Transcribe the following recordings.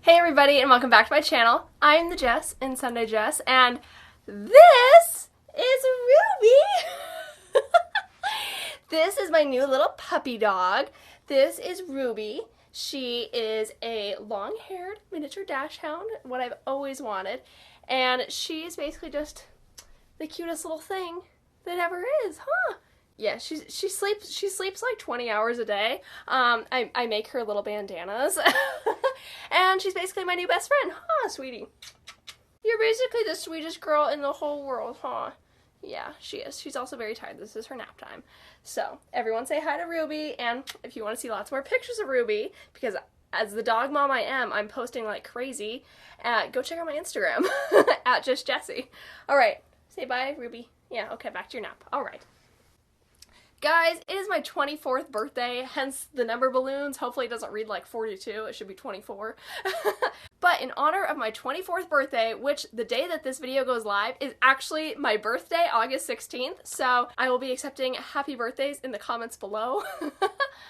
Hey everybody, and welcome back to my channel. I'm the Jess in Sunday Jess, and this is Ruby. This is my new little puppy dog. This is Ruby. She is a long-haired miniature dachshund, what I've always wanted, and she's basically just the cutest little thing that ever is, huh? Yeah, she sleeps like 20 hours a day. I make her little bandanas. And she's basically my new best friend. Huh, sweetie? You're basically the sweetest girl in the whole world, huh? Yeah, she is. She's also very tired. This is her nap time. So, everyone say hi to Ruby, and if you want to see lots more pictures of Ruby, because as the dog mom I am, I'm posting like crazy, go check out my Instagram, at just Jessie. Alright, say bye, Ruby. Yeah, okay, back to your nap. Alright. Guys, it is my 24th birthday, hence the number balloons. Hopefully it doesn't read like 42, it should be 24. But in honor of my 24th birthday, which the day that this video goes live is actually my birthday, August 16th, so I will be accepting happy birthdays in the comments below.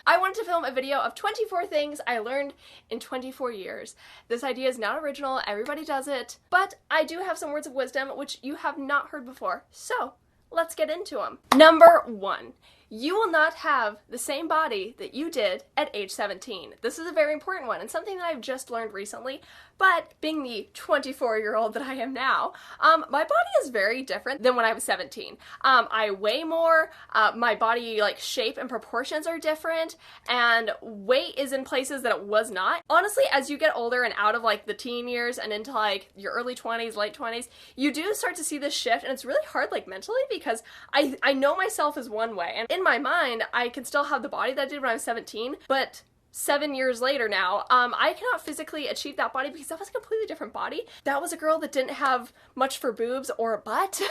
I wanted to film a video of 24 things I learned in 24 years. This idea is not original, everybody does it, but I do have some words of wisdom which you have not heard before, so let's get into them. Number 1. You will not have the same body that you did at age 17. This is a very important one and something that I've just learned recently, but being the 24-year-old that I am now, my body is very different than when I was 17. I weigh more, my body like shape and proportions are different, and weight is in places that it was not. Honestly, as you get older and out of like the teen years and into like your early 20s, late 20s, you do start to see this shift, and it's really hard like mentally because I know myself as one way, and in my mind, I can still have the body that I did when I was 17, but 7 years later now, I cannot physically achieve that body because that was a completely different body. That was a girl that didn't have much for boobs or a butt,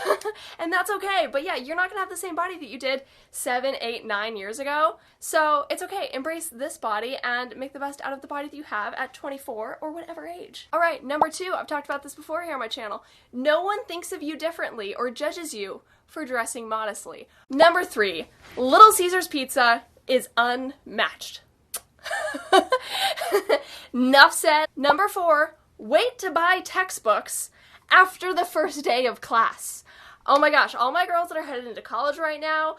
and that's okay. But yeah, you're not gonna have the same body that you did 7, 8, 9 years ago. So it's okay, embrace this body and make the best out of the body that you have at 24 or whatever age. All right, number 2, I've talked about this before here on my channel. No one thinks of you differently or judges you for dressing modestly. Number 3, Little Caesars pizza is unmatched. Enough said. Number 4, wait to buy textbooks after the first day of class. Oh my gosh, all my girls that are headed into college right now,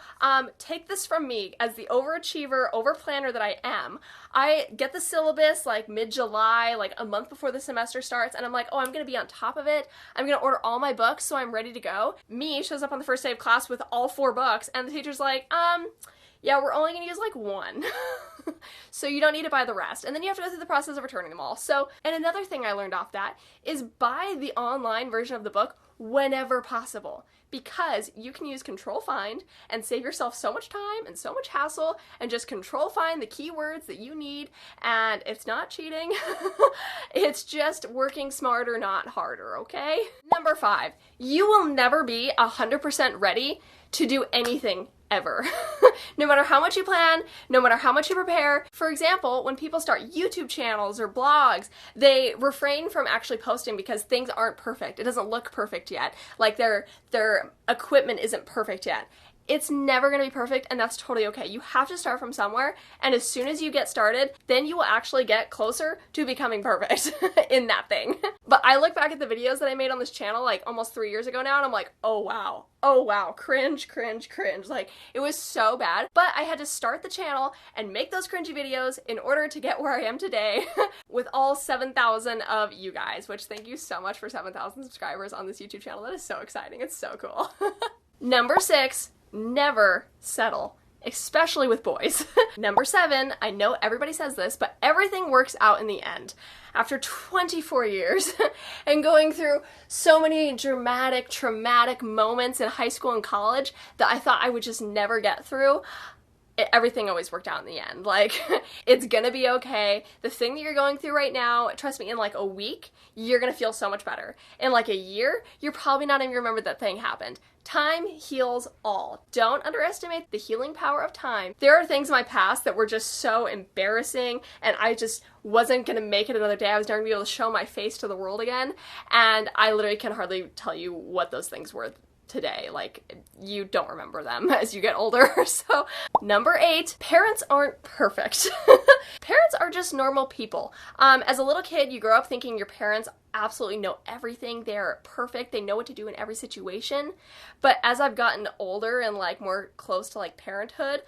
take this from me as the overachiever, overplanner that I am. I get the syllabus like mid-July, like a month before the semester starts, and I'm like, oh, I'm gonna be on top of it. I'm gonna order all my books so I'm ready to go. Me shows up on the first day of class with all 4 books, and the teacher's like, yeah, we're only gonna use like 1. So you don't need to buy the rest. And then you have to go through the process of returning them all. So, and another thing I learned off that is buy the online version of the book whenever possible, because you can use Control Find and save yourself so much time and so much hassle and just Control Find the keywords that you need, and it's not cheating. It's just working smarter, not harder, okay? Number 5, you will never be 100% ready to do anything ever. No matter how much you plan, no matter how much you prepare. For example, when people start YouTube channels or blogs, they refrain from actually posting because things aren't perfect. It doesn't look perfect yet. Like their equipment isn't perfect yet. It's never going to be perfect, and that's totally okay. You have to start from somewhere, and as soon as you get started, then you will actually get closer to becoming perfect in that thing. But I look back at the videos that I made on this channel like almost 3 years ago now, and I'm like, oh wow, cringe, cringe, cringe. Like, it was so bad, but I had to start the channel and make those cringy videos in order to get where I am today with all 7,000 of you guys, which thank you so much for 7,000 subscribers on this YouTube channel. That is so exciting. It's so cool. Number 6, never settle, especially with boys. Number 7, I know everybody says this, but everything works out in the end. After 24 years and going through so many dramatic, traumatic moments in high school and college that I thought I would just never get through, everything always worked out in the end. Like, it's gonna be okay. The thing that you're going through right now, trust me, in like a week, you're gonna feel so much better. In like a year, you're probably not even gonna remember that thing happened. Time heals all. Don't underestimate the healing power of time. There are things in my past that were just so embarrassing, and I just wasn't gonna make it another day. I was never gonna be able to show my face to the world again, and I literally can hardly tell you what those things were today. Like, you don't remember them as you get older. So, number 8, parents aren't perfect. Parents are just normal people. As a little kid, you grow up thinking your parents absolutely know everything. They're perfect. They know what to do in every situation. But as I've gotten older and like more close to like parenthood,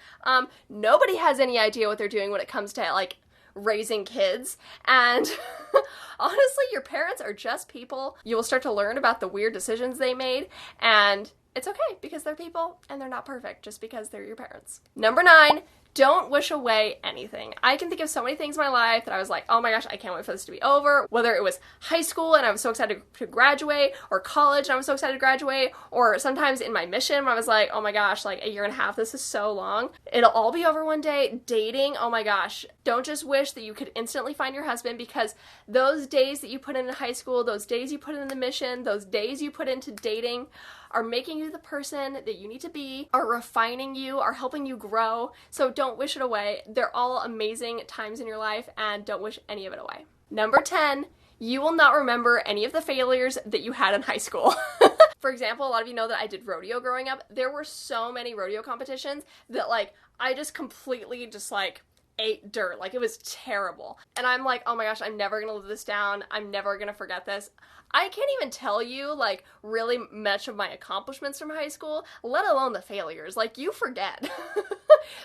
nobody has any idea what they're doing when it comes to like raising kids. And honestly, your parents are just people. You will start to learn about the weird decisions they made, and it's okay because they're people and they're not perfect just because they're your parents. Number 9, don't wish away anything. I can think of so many things in my life that I was like, oh my gosh, I can't wait for this to be over. Whether it was high school and I was so excited to graduate, or college and I was so excited to graduate, or sometimes in my mission when I was like, oh my gosh, like a year and a half, this is so long. It'll all be over one day. Dating, oh my gosh. Don't just wish that you could instantly find your husband, because those days that you put in high school, those days you put in the mission, those days you put into dating are making you the person that you need to be, are refining you, are helping you grow. So don't wish it away. They're all amazing times in your life, and don't wish any of it away. Number 10, you will not remember any of the failures that you had in high school. For example, a lot of you know that I did rodeo growing up. There were so many rodeo competitions that like I just completely just like ate dirt. Like, it was terrible. And I'm like, oh my gosh, I'm never gonna live this down. I'm never gonna forget this. I can't even tell you, like, really much of my accomplishments from high school, let alone the failures. Like, you forget.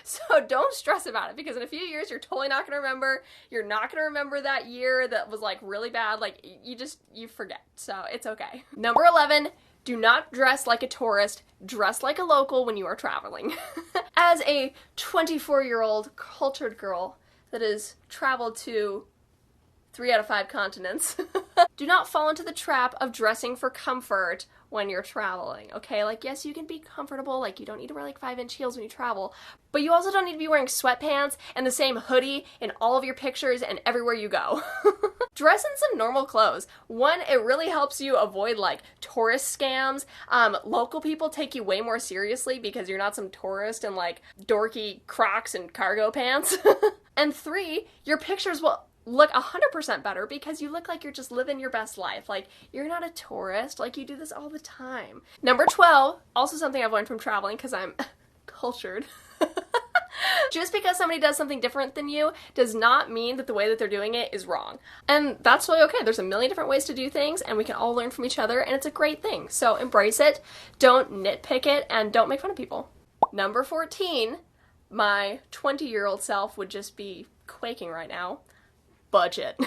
So don't stress about it, because in a few years, you're totally not gonna remember. You're not gonna remember that year that was, like, really bad. Like, you forget. So it's okay. Number 11, do not dress like a tourist. Dress like a local when you are traveling. As a 24-year-old cultured girl that has traveled to 3 out of 5 continents, do not fall into the trap of dressing for comfort when you're traveling, okay? Like, yes, you can be comfortable, like, you don't need to wear, like, 5-inch heels when you travel, but you also don't need to be wearing sweatpants and the same hoodie in all of your pictures and everywhere you go. Dress in some normal clothes. One, it really helps you avoid, like, tourist scams. Local people take you way more seriously because you're not some tourist in, like, dorky Crocs and cargo pants. And 3, your pictures will look 100% better because you look like you're just living your best life. Like, you're not a tourist. Like, you do this all the time. Number 12, also something I've learned from traveling because I'm cultured. Just because somebody does something different than you does not mean that the way that they're doing it is wrong. And that's really okay. There's a million different ways to do things, and we can all learn from each other, and it's a great thing. So embrace it, don't nitpick it, and don't make fun of people. Number 14, my 20-year-old self would just be quaking right now. Budget.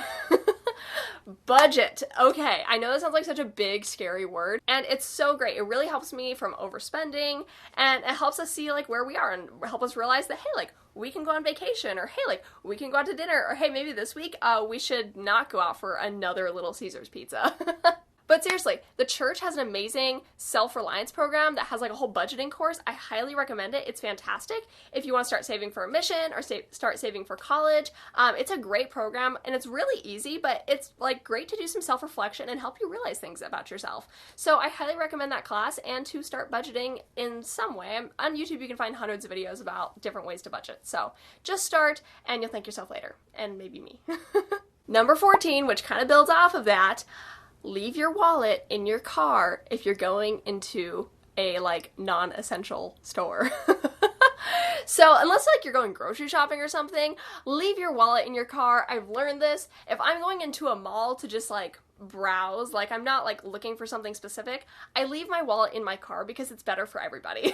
Budget. Okay, I know that sounds like such a big, scary word, and it's so great. It really helps me from overspending, and it helps us see, like, where we are and help us realize that, hey, like, we can go on vacation, or hey, like, we can go out to dinner, or hey, maybe this week, we should not go out for another Little Caesars pizza. But seriously, the church has an amazing self-reliance program that has like a whole budgeting course. I highly recommend it. It's fantastic. If you want to start saving for a mission or start saving for college, it's a great program, and it's really easy, but it's like great to do some self-reflection and help you realize things about yourself. So I highly recommend that class and to start budgeting in some way. On YouTube, you can find hundreds of videos about different ways to budget. So just start and you'll thank yourself later, and maybe me. Number 14, which kind of builds off of that, leave your wallet in your car if you're going into a, like, non-essential store. So unless, like, you're going grocery shopping or something, leave your wallet in your car. I've learned this. If I'm going into a mall to just, like, browse, like, I'm not, like, looking for something specific, I leave my wallet in my car because it's better for everybody.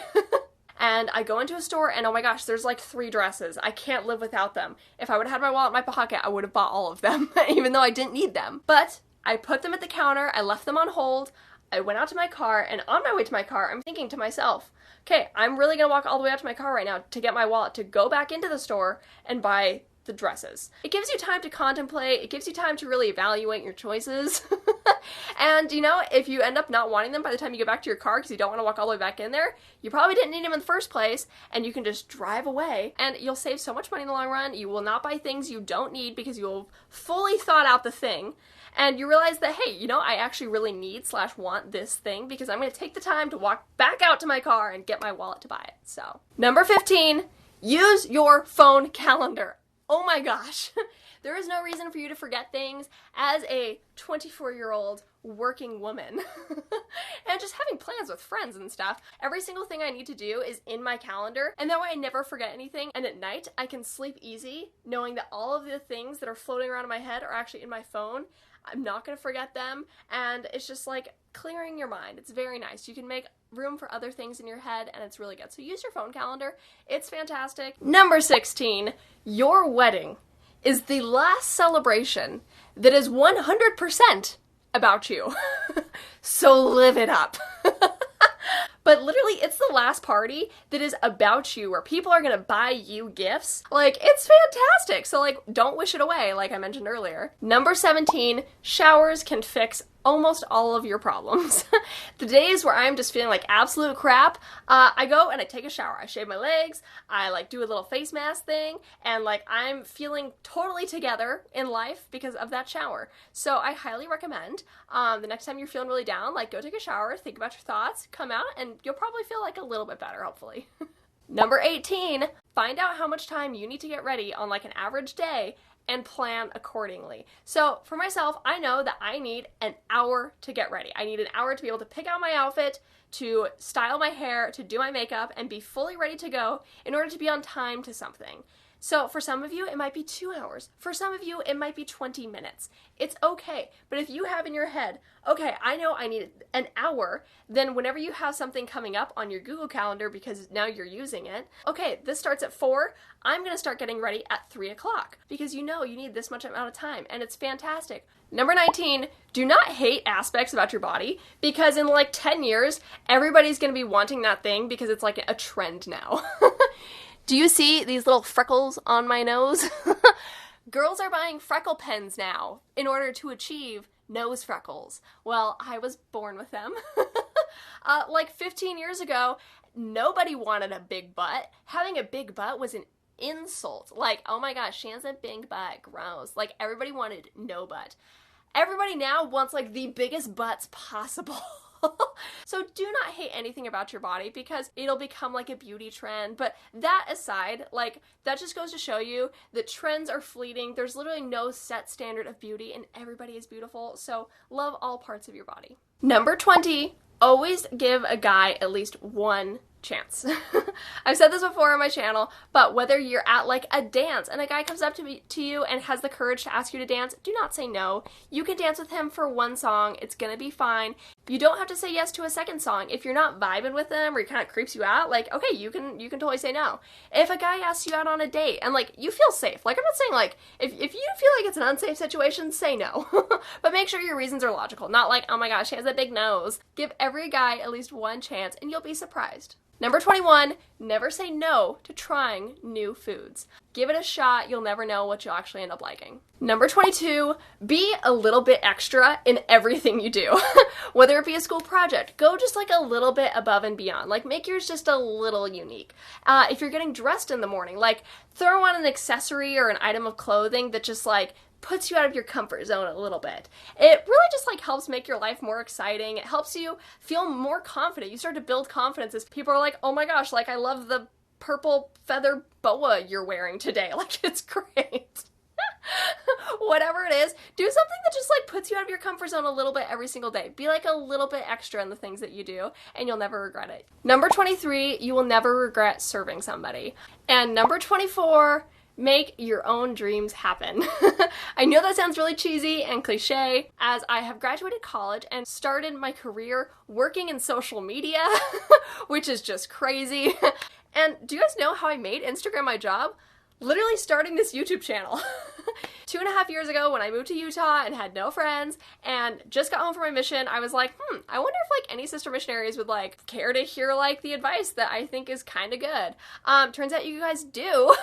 And I go into a store and, oh my gosh, there's like 3 dresses. I can't live without them. If I would have had my wallet in my pocket, I would have bought all of them, even though I didn't need them. But I put them at the counter, I left them on hold, I went out to my car, and on my way to my car, I'm thinking to myself, okay, I'm really gonna walk all the way out to my car right now to get my wallet, to go back into the store and buy the dresses. It gives you time to contemplate, it gives you time to really evaluate your choices. And, you know, if you end up not wanting them by the time you get back to your car because you don't want to walk all the way back in there, you probably didn't need them in the first place, and you can just drive away, and you'll save so much money in the long run. You will not buy things you don't need because you will fully thought out the thing, and you realize that, hey, you know, I actually really need / want this thing because I'm going to take the time to walk back out to my car and get my wallet to buy it. So, number 15, use your phone calendar. Oh my gosh. There is no reason for you to forget things as a 24-year-old working woman. And just having plans with friends and stuff. Every single thing I need to do is in my calendar, and that way I never forget anything, and at night I can sleep easy knowing that all of the things that are floating around in my head are actually in my phone. I'm not going to forget them, and it's just like clearing your mind. It's very nice. You can make room for other things in your head, and it's really good. So use your phone calendar. It's fantastic. Number 16, your wedding is the last celebration that is 100% about you. So live it up. But literally, it's the last party that is about you, where people are gonna buy you gifts. Like, it's fantastic. So, like, don't wish it away, like I mentioned earlier. Number 17, showers can fix almost all of your problems. The days where I'm just feeling like absolute crap, I go and I take a shower. I shave my legs, I like do a little face mask thing, and like I'm feeling totally together in life because of that shower. So I highly recommend the next time you're feeling really down, like go take a shower, think about your thoughts, come out, and you'll probably feel like a little bit better, hopefully. Number 18, find out how much time you need to get ready on like an average day and plan accordingly. So for myself, I know that I need an hour to get ready. I need an hour to be able to pick out my outfit, to style my hair, to do my makeup, and be fully ready to go in order to be on time to something. So for some of you, it might be 2 hours. For some of you, it might be 20 minutes. It's okay. But if you have in your head, okay, I know I need an hour, then whenever you have something coming up on your Google Calendar, because now you're using it, okay, this starts at 4, I'm going to start getting ready at 3 o'clock, because you know you need this much amount of time, and it's fantastic. Number 19, do not hate aspects about your body, because in like 10 years, everybody's going to be wanting that thing because it's like a trend now. Do you see these little freckles on my nose? Girls are buying freckle pens now in order to achieve nose freckles. Well, I was born with them. Like 15 years ago, nobody wanted a big butt. Having a big butt was an insult. Like, oh my gosh, she has a big butt, gross. Like, everybody wanted no butt. Everybody now wants like the biggest butts possible. So do not hate anything about your body, because it'll become like a beauty trend. But that aside, like, that just goes to show you that trends are fleeting. There's literally no set standard of beauty, and everybody is beautiful. So love all parts of your body. Number 20, always give a guy at least one chance. I've said this before on my channel, but whether you're at like a dance and a guy comes up to you and has the courage to ask you to dance, do not say no. You can dance with him for one song. It's gonna be fine. You don't have to say yes to a second song. If you're not vibing with them or he kind of creeps you out, like, okay, you can totally say no. If a guy asks you out on a date and like you feel safe, like I'm not saying like if you feel like it's an unsafe situation, say no. But make sure your reasons are logical, not like, oh my gosh, she has a big nose. Give every guy at least one chance and you'll be surprised. Number 21, never say no to trying new foods. Give it a shot, you'll never know what you'll actually end up liking. Number 22, be a little bit extra in everything you do. Whether it be a school project, go just like a little bit above and beyond. Like, make yours just a little unique. If you're getting dressed in the morning, like, throw on an accessory or an item of clothing that just like puts you out of your comfort zone a little bit. It really just like helps make your life more exciting. It helps you feel more confident. You start to build confidence as people are like, oh my gosh, like I love the purple feather boa you're wearing today. Like, it's great. Whatever it is, do something that just like puts you out of your comfort zone a little bit every single day. Be like a little bit extra in the things that you do, and you'll never regret it. Number 23, you will never regret serving somebody. And number 24, make your own dreams happen. I know that sounds really cheesy and cliche, as I have graduated college and started my career working in social media, which is just crazy. And do you guys know how I made Instagram my job? Literally starting this YouTube channel. 2.5 years ago, when I moved to Utah and had no friends and just got home from my mission, I was like, I wonder if like any sister missionaries would like care to hear like the advice that I think is kind of good. Turns out you guys do.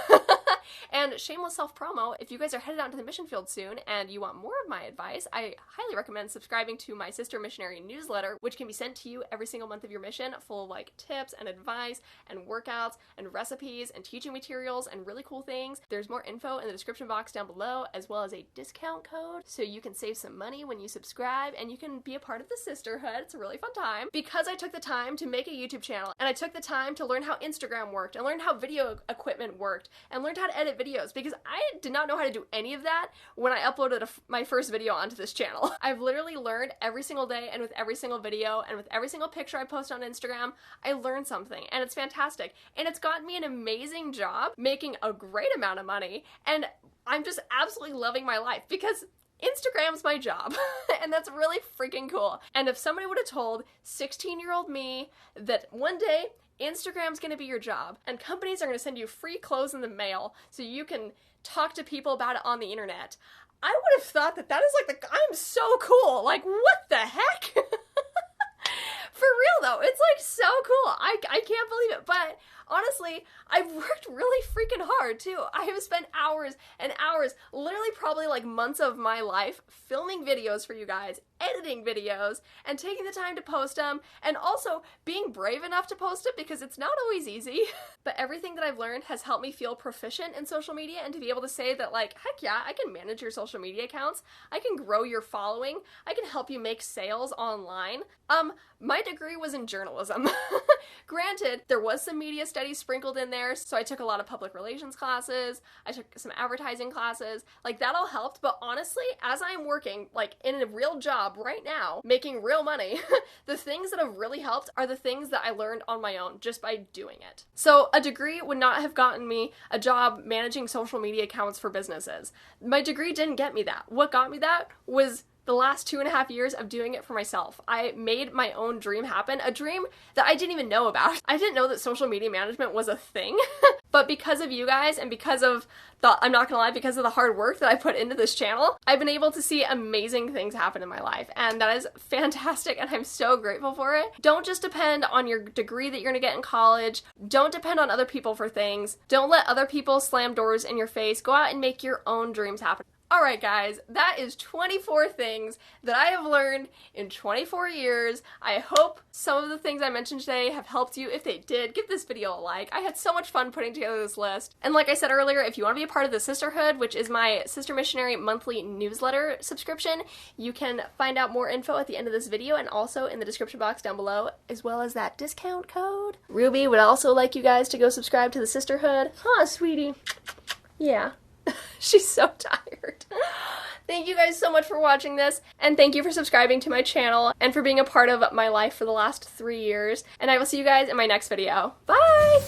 And shameless self-promo, if you guys are headed out to the mission field soon and you want more of my advice, I highly recommend subscribing to my Sister Missionary newsletter, which can be sent to you every single month of your mission, full of like tips and advice and workouts and recipes and teaching materials and really cool things. There's more info in the description box down below, as well as a discount code so you can save some money when you subscribe and you can be a part of the sisterhood. It's a really fun time. Because I took the time to make a YouTube channel and I took the time to learn how Instagram worked and learn how video equipment worked and learned how to edit videos because I did not know how to do any of that when I uploaded my first video onto this channel. I've literally learned every single day, and with every single video and with every single picture I post on Instagram, I learn something, and it's fantastic. And it's gotten me an amazing job, making a great amount of money, and I'm just absolutely loving my life because Instagram's my job, and that's really freaking cool. And if somebody would have told 16-year-old me that one day Instagram's gonna be your job, and companies are gonna send you free clothes in the mail so you can talk to people about it on the internet, I would have thought that is like I'm so cool. Like, what the heck? For real though, it's like so cool. I can't believe it, but honestly, I've worked really freaking hard too. I have spent hours and hours, literally probably like months of my life, filming videos for you guys, editing videos, and taking the time to post them, and also being brave enough to post it because it's not always easy. But everything that I've learned has helped me feel proficient in social media, and to be able to say that, like, heck yeah, I can manage your social media accounts, I can grow your following, I can help you make sales online. My degree was in journalism. Granted, there was some media studies sprinkled in there, so I took a lot of public relations classes, I took some advertising classes, like that all helped, but honestly, as I'm working, like, in a real job right now, making real money, the things that have really helped are the things that I learned on my own just by doing it. So a degree would not have gotten me a job managing social media accounts for businesses. My degree didn't get me that. What got me that was the last 2.5 years of doing it for myself. I made my own dream happen, a dream that I didn't even know about. I didn't know that social media management was a thing, but because of you guys and because of I'm not gonna lie, because of the hard work that I put into this channel, I've been able to see amazing things happen in my life, and that is fantastic, and I'm so grateful for it. Don't just depend on your degree that you're gonna get in college. Don't depend on other people for things. Don't let other people slam doors in your face. Go out and make your own dreams happen. Alright guys, that is 24 things that I have learned in 24 years. I hope some of the things I mentioned today have helped you. If they did, give this video a like. I had so much fun putting together this list. And like I said earlier, if you want to be a part of the Sisterhood, which is my Sister Missionary monthly newsletter subscription, you can find out more info at the end of this video and also in the description box down below, as well as that discount code. Ruby would also like you guys to go subscribe to the Sisterhood. Huh, sweetie? Yeah. She's so tired. Thank you guys so much for watching this, and thank you for subscribing to my channel and for being a part of my life for the last 3 years. And I will see you guys in my next video. Bye!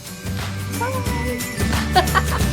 Bye!